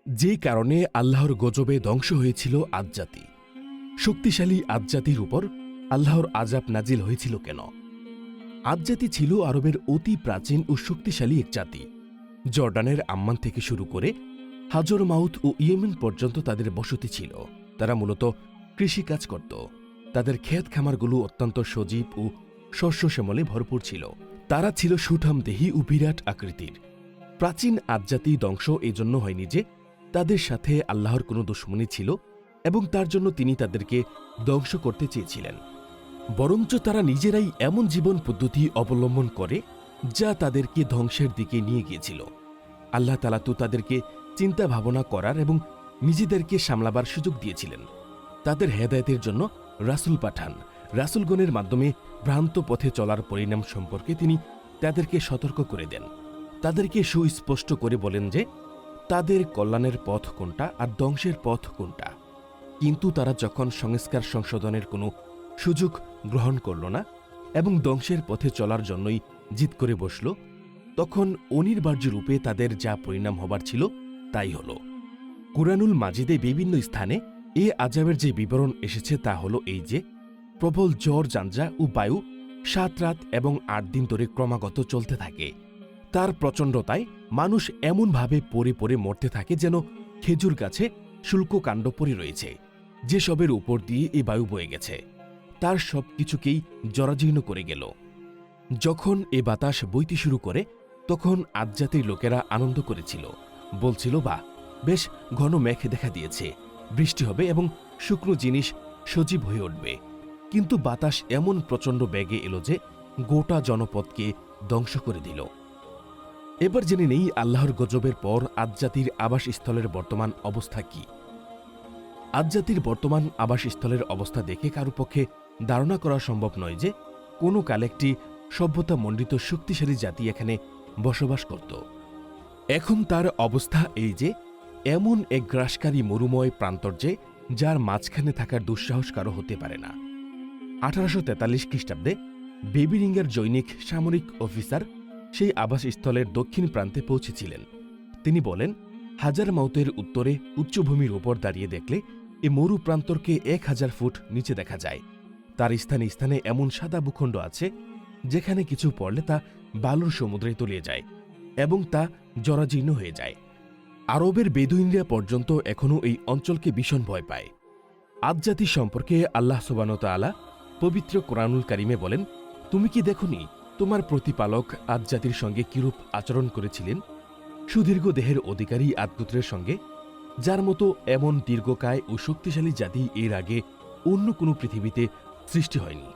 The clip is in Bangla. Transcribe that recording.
যে কারণে আল্লাহর গজবে ধ্বংস হয়েছিল আদ জাতি। শক্তিশালী আদ জাতির উপর আল্লাহর আযাব নাজিল হয়েছিল কেন? আদ জাতি ছিল আরবের অতি প্রাচীন ও শক্তিশালী এক জাতি। জর্ডানের আম্মান থেকে শুরু করে হাজর মাউত ও ইয়েমেন পর্যন্ত তাদের বসতি ছিল। তারা মূলত কৃষিকাজ করত। তাদের ক্ষেত খামারগুলো অত্যন্ত সজীব ও শস্য শ্যামলে ভরপুর ছিল। তারা ছিল সুঠামদেহী ও বিরাট আকৃতির। প্রাচীন আদ জাতি ধ্বংস এজন্য হয়নি যে তাদের সাথে আল্লাহর কোনো দুশমনী ছিল এবং তার জন্য তিনি তাদেরকে ধ্বংস করতে চেয়েছিলেন, বরঞ্চ তারা নিজেরাই এমন জীবন পদ্ধতি অবলম্বন করে যা তাদেরকে ধ্বংসের দিকে নিয়ে গিয়েছিল। আল্লাহ তাআলা তো তাদেরকে চিন্তা ভাবনা করার এবং নিজেদেরকে সামলাবার সুযোগ দিয়েছিলেন। তাদের হেদায়েতের জন্য রাসূল পাঠান। রাসূলগণের মাধ্যমে ভ্রান্ত পথে চলার পরিণাম সম্পর্কে তিনি তাদেরকে সতর্ক করে দেন। তাদেরকে সুস্পষ্ট করে বলেন যে তাদের কল্যাণের পথ কোনটা আর ধ্বংসের পথ কোনটা। কিন্তু তারা যখন সংস্কার সংশোধনের কোনো সুযোগ গ্রহণ করল না এবং ধ্বংসের পথে চলার জন্যই জিদ করে বসল, তখন অনিবার্য রূপে তাদের যা পরিণাম হবার ছিল তাই হল। কুরআনুল মাজিদে বিভিন্ন স্থানে এ আযাবের যে বিবরণ এসেছে তা হল এই যে প্রবল ঝড় ঝঞ্ঝা ও বায়ু ৭ রাত এবং ৮ দিন ধরে ক্রমাগত চলতে থাকে। তার প্রচণ্ডতায় মানুষ এমনভাবে পড়ে পড়ে মরতে থাকে যেন খেজুর গাছে শুল্ক কাণ্ড পড়ে রয়েছে, যেসবের উপর দিয়ে এই বায়ু বয়ে গেছে তার সব কিছুকেই জরাজীর্ণ করে গেল। যখন এ বাতাস বইতে শুরু করে তখন আদ জাতির লোকেরা আনন্দ করেছিল, বলছিল, বাহ, বেশ ঘন মেঘ দেখা দিয়েছে, বৃষ্টি হবে এবং শুকনো জিনিস সজীব হয়ে উঠবে। কিন্তু বাতাস এমন প্রচণ্ড বেগে এলো যে গোটা জনপদকে ধ্বংস করে দিল। এবার জেনে নেই আল্লাহর গজবের পর আদ জাতির আবাসস্থলের বর্তমান অবস্থা কি। আদ জাতির বর্তমান আবাসস্থলের অবস্থা দেখে কারো পক্ষে ধারণা করা সম্ভব নয় যে কোনো কালে একটি সভ্যতামণ্ডিত শক্তিশালী জাতি এখানে বসবাস করত। এখন তার অবস্থা এই যে এমন এক গ্রাসকারী মরুময় প্রান্তর যে যার মাঝখানে থাকার দুঃসাহস কারো হতে পারে না। 1843 খ্রিস্টাব্দে বেবিরিঙ্গার জৈনিক সামরিক অফিসার সেই আবাসস্থলের দক্ষিণ প্রান্তে পৌঁছেছিলেন। তিনি বলেন, হাজার মাউতের উত্তরে উচ্চভূমির উপর দাঁড়িয়ে দেখলে এ মরু প্রান্তরকে 1000 ফুট নিচে দেখা যায়। তার স্থানে স্থানে এমন সাদা ভূখণ্ড আছে যেখানে কিছু পড়লে তা বালুর সমুদ্রে তলিয়ে যায় এবং তা জরাজীর্ণ হয়ে যায়। আরবের বেদুইনরা পর্যন্ত এখনও এই অঞ্চলকে ভীষণ ভয় পায়। আদ জাতি সম্পর্কে আল্লাহ সুবহানাহু ওয়া তাআলা পবিত্র কোরআনুল কারিমে বলেন, তুমি কি দেখনি তোমার প্রতিপালক আদ জাতির সঙ্গে কিরূপ আচরণ করেছিলেন? সুদীর্ঘ দেহের অধিকারী আদ গোত্রের সঙ্গে, যার মতো এমন দীর্ঘকায় ও শক্তিশালী জাতি এর আগে অন্য কোনো পৃথিবীতে সৃষ্টি হয়নি।